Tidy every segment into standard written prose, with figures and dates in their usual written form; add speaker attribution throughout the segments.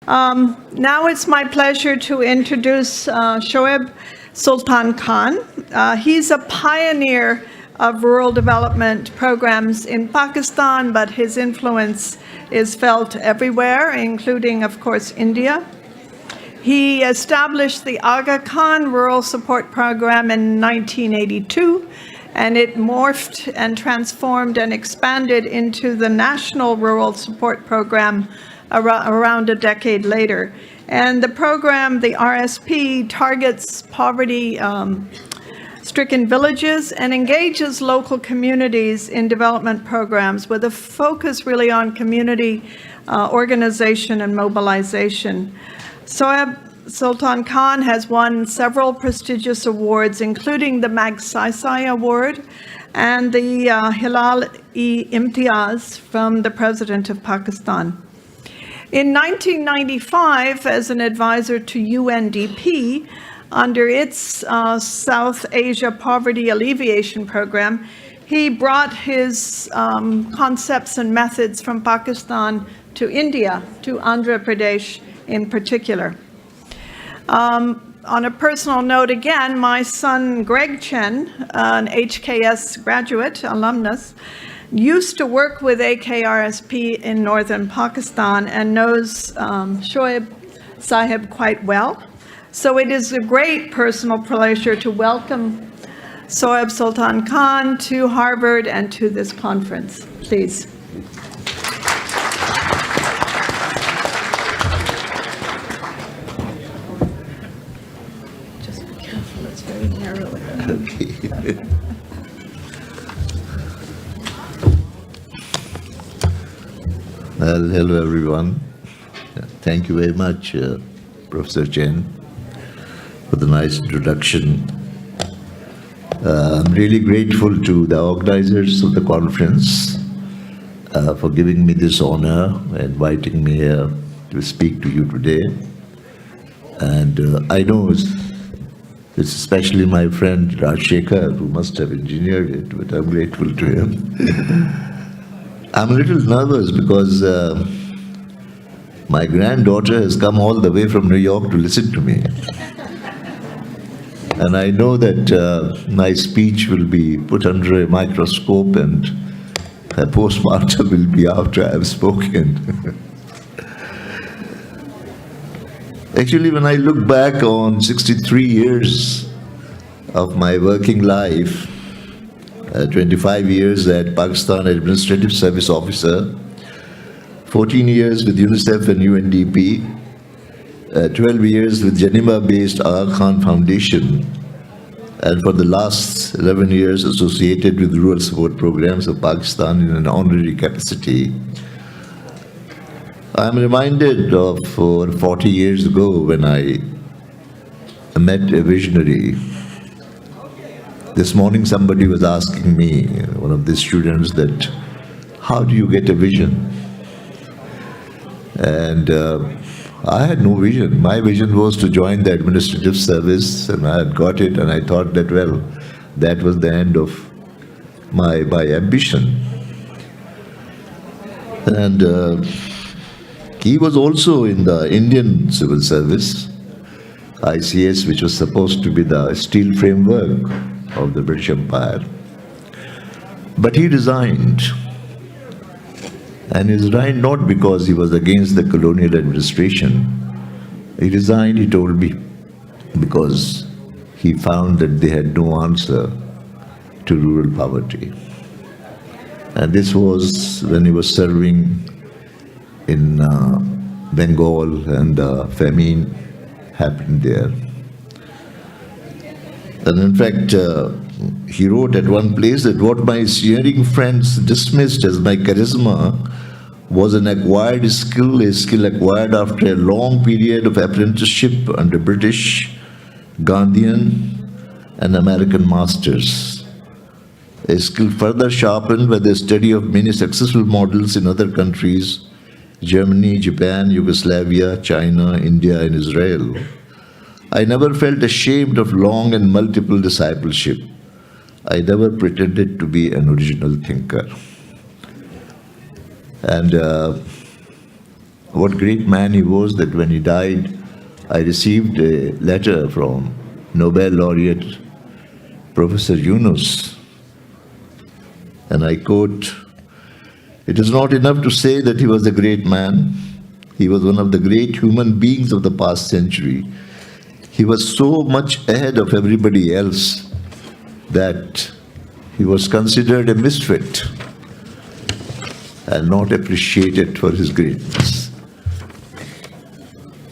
Speaker 1: Now it's my pleasure to introduce Shoaib Sultan Khan. He's a pioneer of rural development programs in Pakistan, but his influence is felt everywhere, including, of course, India. He established the Aga Khan Rural Support Program in 1982, and it morphed and transformed and expanded into the National Rural Support Program around a decade later. And the program, the RSP, targets poverty-stricken villages and engages local communities in development programs with a focus really on community organization and mobilization. Shoaib Sultan Khan has won several prestigious awards, including the Magsaysay Award and the Hilal-e-Imtiaz from the President of Pakistan. In 1995, as an advisor to UNDP, under its South Asia Poverty Alleviation Program, he brought his concepts and methods from Pakistan to India, to Andhra Pradesh in particular. On a personal note again, my son Greg Chen, an HKS graduate, alumnus, used to work with AKRSP in northern Pakistan and knows Shoaib Sahib quite well. So it is a great personal pleasure to welcome Shoaib Sultan Khan to Harvard and to this conference. Please. Just be careful, it's very narrow.
Speaker 2: Okay. Well, hello everyone. Thank you very much, Professor Chen, for the nice introduction. I'm really grateful to the organizers of the conference for giving me this honor, inviting me here to speak to you today. And I know it's especially my friend Rajshekhar who must have engineered it, but I'm grateful to him. I'm a little nervous because my granddaughter has come all the way from New York to listen to me. And I know that my speech will be put under a microscope and a postmortem will be after I have spoken. Actually, when I look back on 63 years of my working life, 25 years at Pakistan Administrative Service Officer, 14 years with UNICEF and UNDP, 12 years with Geneva-based Aga Khan Foundation, and for the last 11 years associated with rural support programs of Pakistan in an honorary capacity. I'm reminded of 40 years ago when I met a visionary. This morning somebody was asking me, one of the students, that how do you get a vision? And I had no vision. My vision was to join the administrative service, and I had got it, and I thought that, well, that was the end of my ambition. And he was also in the Indian civil service, ICS, which was supposed to be the steel framework of the British Empire. But he resigned. And he resigned not because he was against the colonial administration. He resigned, he told me, because he found that they had no answer to rural poverty. And this was when he was serving in Bengal, and famine happened there. And in fact, he wrote at one place that what my sneering friends dismissed as my charisma was an acquired skill, a skill acquired after a long period of apprenticeship under British, Gandhian, and American masters. A skill further sharpened by the study of many successful models in other countries, Germany, Japan, Yugoslavia, China, India, and Israel. I never felt ashamed of long and multiple discipleship. I never pretended to be an original thinker. And what great man he was that when he died, I received a letter from Nobel laureate Professor Yunus, and I quote, "It is not enough to say that he was a great man. He was one of the great human beings of the past century. He was so much ahead of everybody else that he was considered a misfit and not appreciated for his greatness."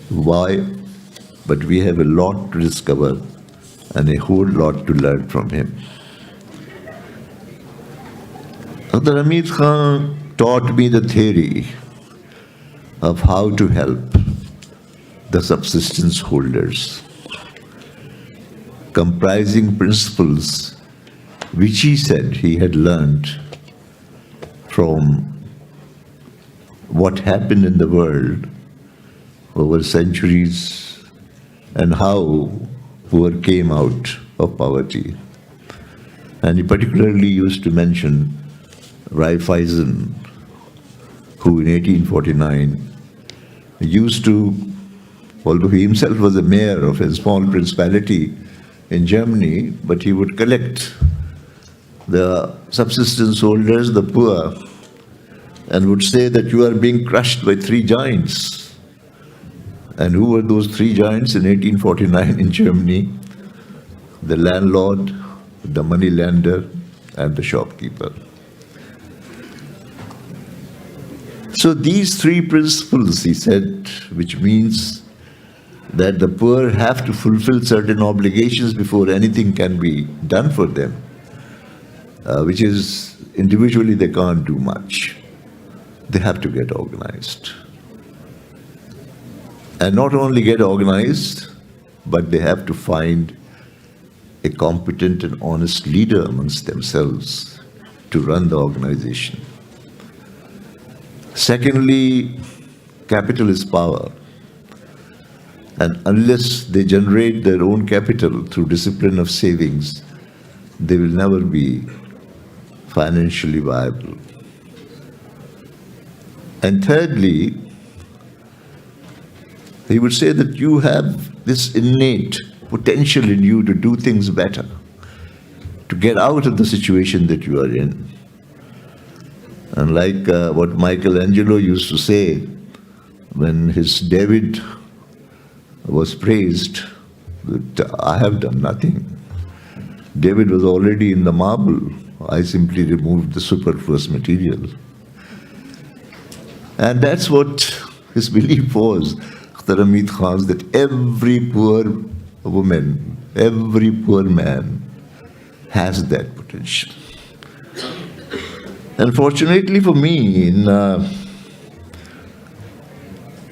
Speaker 2: Why? But we have a lot to discover and a whole lot to learn from him. Dr. Hamid Khan taught me the theory of how to help the subsistence holders, comprising principles which he said he had learned from what happened in the world over centuries and how poor came out of poverty. And he particularly used to mention Raiffeisen, who in 1849 used to, although he himself was a mayor of a small principality in Germany, but he would collect the subsistence holders, the poor, and would say that you are being crushed by three giants. And who were those three giants in 1849 in Germany? The landlord, the moneylender, and the shopkeeper. So these three principles, he said, which means that the poor have to fulfill certain obligations before anything can be done for them, which is individually they can't do much. They have to get organized. And not only get organized, but they have to find a competent and honest leader amongst themselves to run the organization. Secondly, capital is power. And unless they generate their own capital through discipline of savings, they will never be financially viable. And thirdly, he would say that you have this innate potential in you to do things better, to get out of the situation that you are in. And like what Michelangelo used to say when his David was praised, that I have done nothing. David was already in the marble. I simply removed the superfluous material. And that's what his belief was, Dr. Hamid Khan's, that every poor woman, every poor man has that potential. Unfortunately for me, in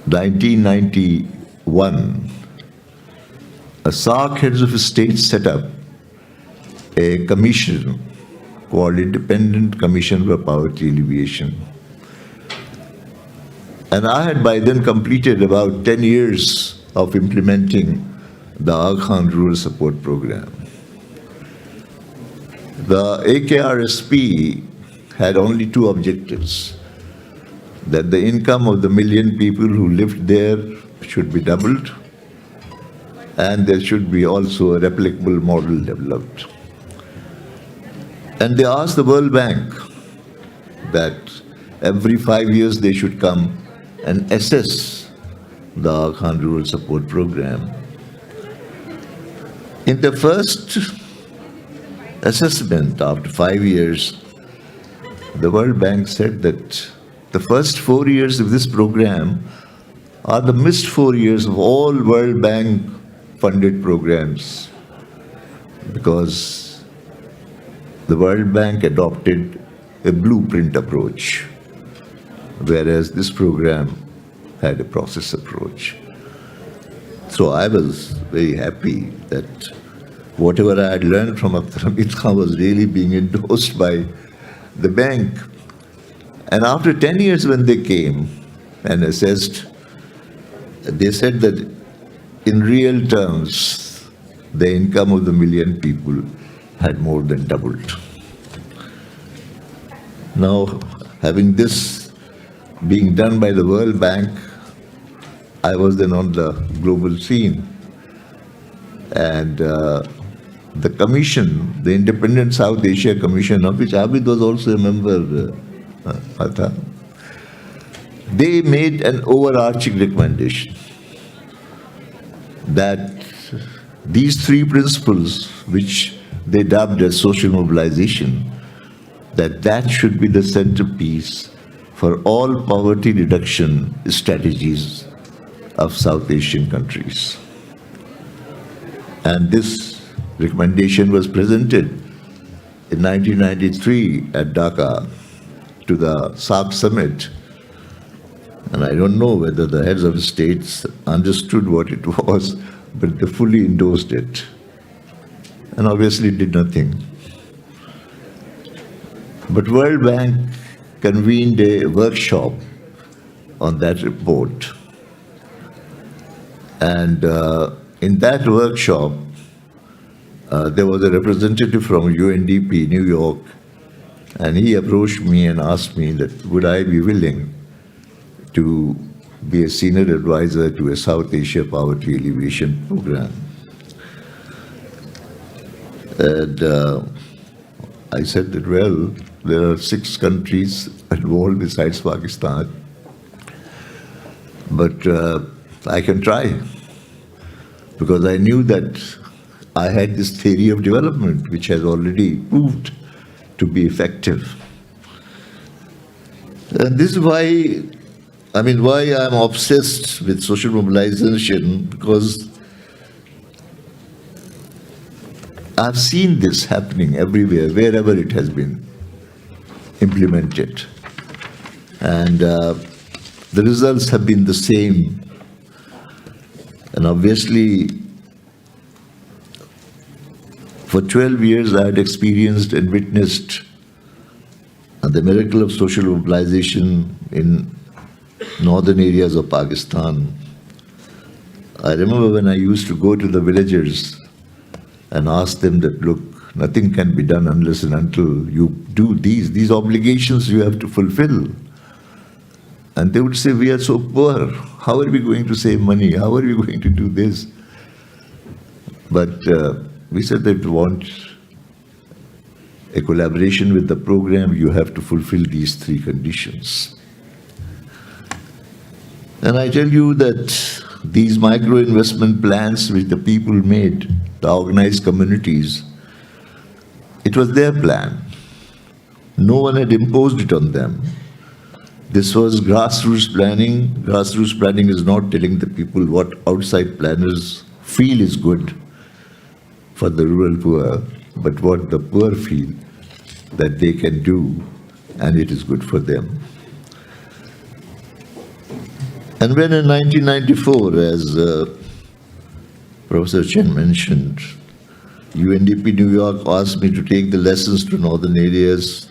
Speaker 2: 1991, a SARC heads of state set up a commission called Independent Commission for Poverty Alleviation. And I had by then completed about 10 years of implementing the Aga Khan Rural Support Program. The AKRSP had only two objectives: that the income of the million people who lived there should be doubled, and there should be also a replicable model developed. And they asked the World Bank that every 5 years they should come and assess the Aga Khan Rural Support Program. In the first assessment after 5 years, the World Bank said that the first 4 years of this program are the missed 4 years of all World Bank funded programs, because the World Bank adopted a blueprint approach, whereas this program had a process approach. So I was very happy that whatever I had learned from Dr. Hamid Khan was really being endorsed by the bank. And after 10 years when they came and assessed, they said that in real terms, the income of the million people had more than doubled. Now, having this being done by the World Bank, I was then on the global scene. And the commission, the Independent South Asia Commission, of which Abid was also a member, Ata, they made an overarching recommendation that these three principles, which they dubbed as social mobilization, that should be the centerpiece for all poverty reduction strategies of South Asian countries. And this recommendation was presented in 1993 at Dhaka to the SAARC summit. And I don't know whether the heads of states understood what it was, but they fully endorsed it. And obviously did nothing. But World Bank convened a workshop on that report. And in that workshop, there was a representative from UNDP, New York, and he approached me and asked me that would I be willing to be a senior advisor to a South Asia poverty alleviation program. And I said that, well, there are 6 countries involved besides Pakistan, but I can try, because I knew that I had this theory of development which has already proved to be effective. And this is why I'm obsessed with social mobilization, because I've seen this happening everywhere, wherever it has been implemented. And the results have been the same. And obviously, for 12 years I had experienced and witnessed the miracle of social mobilization in northern areas of Pakistan. I remember when I used to go to the villagers and ask them that, look, nothing can be done unless and until you do these obligations you have to fulfill. And they would say, we are so poor. How are we going to save money? How are we going to do this? But we said that if you want a collaboration with the program, you have to fulfill these 3 conditions. And I tell you that these micro-investment plans which the people made, the organized communities, it was their plan. No one had imposed it on them. This was grassroots planning. Grassroots planning is not telling the people what outside planners feel is good for the rural poor, but what the poor feel that they can do, and it is good for them. And when in 1994, as Professor Chen mentioned, UNDP New York asked me to take the lessons to northern areas,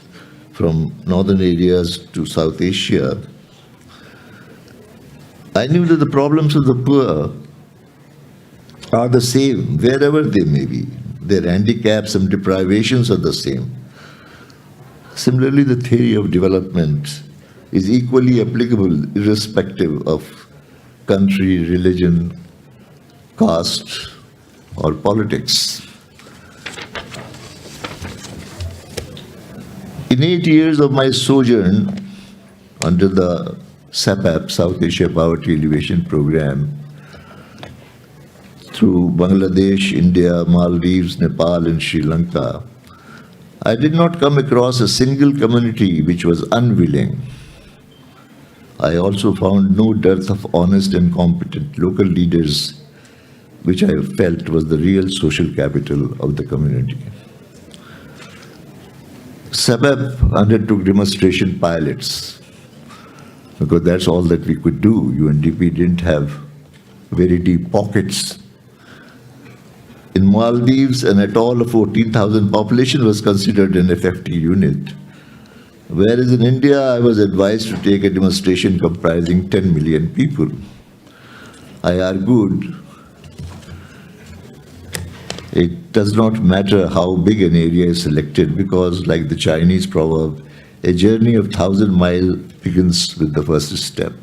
Speaker 2: from northern areas to South Asia, I knew that the problems of the poor are the same wherever they may be. Their handicaps and deprivations are the same. Similarly, the theory of development is equally applicable irrespective of country, religion, caste, or politics. In 8 years of my sojourn under the SAPAP, South Asia Poverty Alleviation Program, through Bangladesh, India, Maldives, Nepal, and Sri Lanka, I did not come across a single community which was unwilling. I also found no dearth of honest and competent local leaders, which I felt was the real social capital of the community. SAPAP undertook demonstration pilots, because that's all that we could do. UNDP didn't have very deep pockets. In Maldives, an atoll of 14,000 population was considered an FFT unit, whereas in India, I was advised to take a demonstration comprising 10 million people. I argued it does not matter how big an area is selected, because, like the Chinese proverb, a journey of 1,000 miles begins with the first step.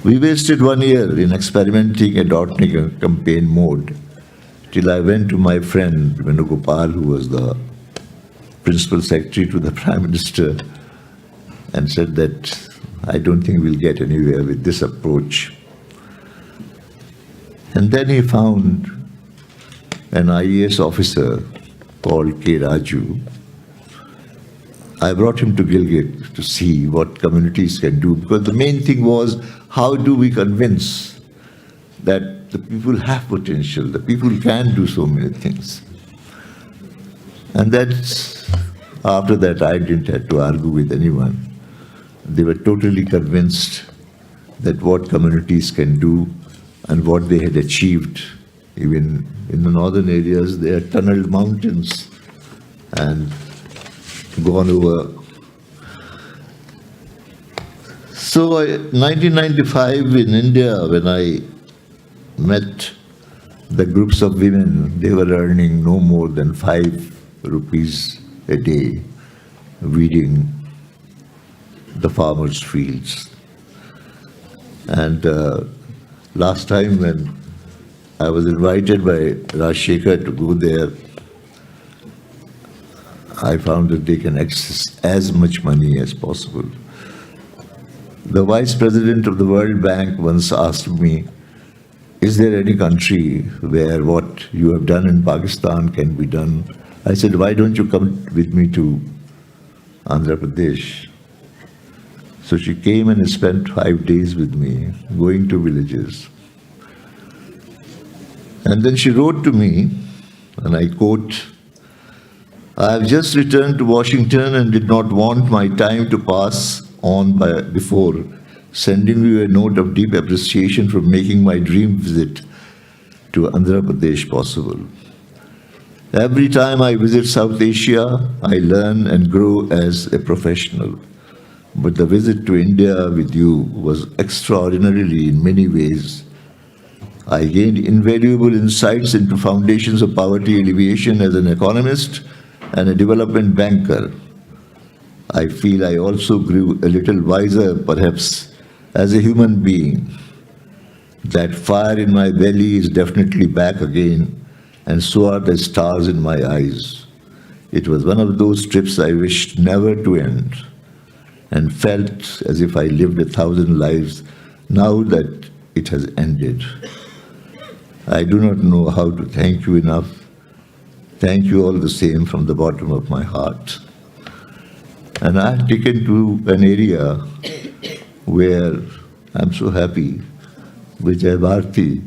Speaker 2: We wasted 1 year in experimenting and adopting a campaign mode till I went to my friend Venugopal, who was the principal secretary to the Prime Minister, and said that I don't think we'll get anywhere with this approach. And then he found an IAS officer called K. Raju. I brought him to Gilgit to see what communities can do, because the main thing was, how do we convince that the people have potential, the people can do so many things. And that's, after that, I didn't have to argue with anyone. They were totally convinced that what communities can do and what they had achieved. Even in the northern areas, they had tunneled mountains and gone over. So 1995 in India, when I met the groups of women, they were earning no more than 5 rupees a day weeding the farmers' fields. And last time when I was invited by Rajshekhar to go there, I found that they can access as much money as possible. The Vice President of the World Bank once asked me, is there any country where what you have done in Pakistan can be done? I said, why don't you come with me to Andhra Pradesh? So she came and spent 5 days with me, going to villages. And then she wrote to me, and I quote, I have just returned to Washington and did not want my time to pass on before sending you a note of deep appreciation for making my dream visit to Andhra Pradesh possible. Every time I visit South Asia, I learn and grow as a professional. But the visit to India with you was extraordinarily in many ways. I gained invaluable insights into foundations of poverty alleviation as an economist and a development banker. I feel I also grew a little wiser, perhaps, as a human being. That fire in my belly is definitely back again, and so are the stars in my eyes. It was one of those trips I wished never to end, and felt as if I lived 1,000 lives now that it has ended. I do not know how to thank you enough. Thank you all the same from the bottom of my heart. And I have taken to an area where I'm so happy. Vijay Bharti,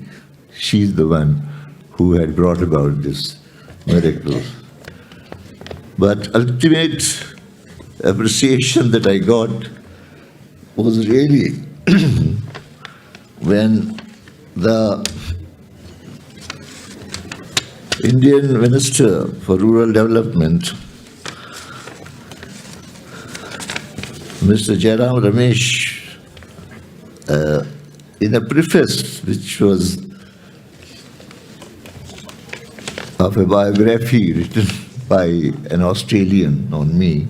Speaker 2: she's the one who had brought about this miracle. But ultimate appreciation that I got was really when the Indian Minister for Rural Development, Mr. Jairam Ramesh, in a preface which was of a biography written by an Australian on me,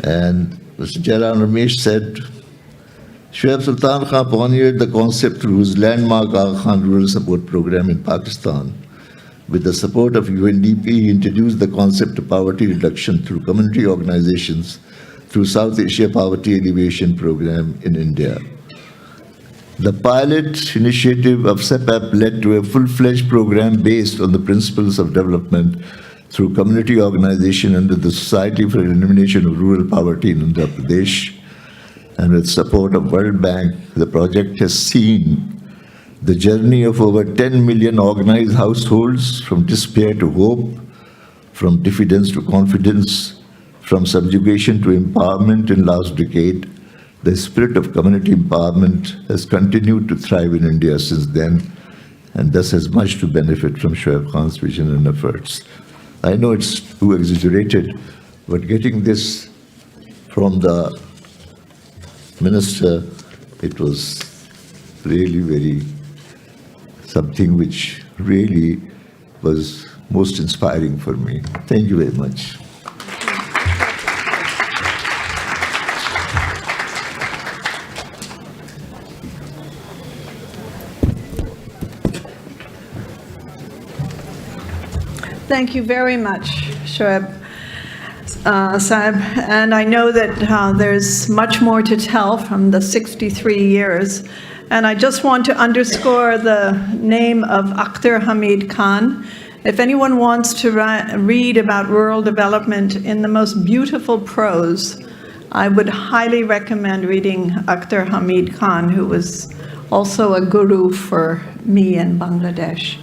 Speaker 2: and Mr. Jairam Ramesh said, Shoaib Sultan Khan pioneered the concept through his landmark Aga Khan Rural Support Program in Pakistan. With the support of UNDP, he introduced the concept of poverty reduction through community organizations through South Asia Poverty Alleviation Program in India. The pilot initiative of SEPAP led to a full-fledged program based on the principles of development through community organization under the Society for Elimination of Rural Poverty in Andhra Pradesh. And with support of World Bank, the project has seen the journey of over 10 million organized households from despair to hope, from diffidence to confidence, from subjugation to empowerment in last decade. The spirit of community empowerment has continued to thrive in India since then, and thus has much to benefit from Shoaib Khan's vision and efforts. I know it's too exaggerated, but getting this from the minister, it was really very something which really was most inspiring for me. Thank you very much.
Speaker 1: Thank you very much, Shoaib Sahib. And I know that there's much more to tell from the 63 years. And I just want to underscore the name of Akhtar Hamid Khan. If anyone wants to read about rural development in the most beautiful prose, I would highly recommend reading Akhtar Hamid Khan, who was also a guru for me in Bangladesh.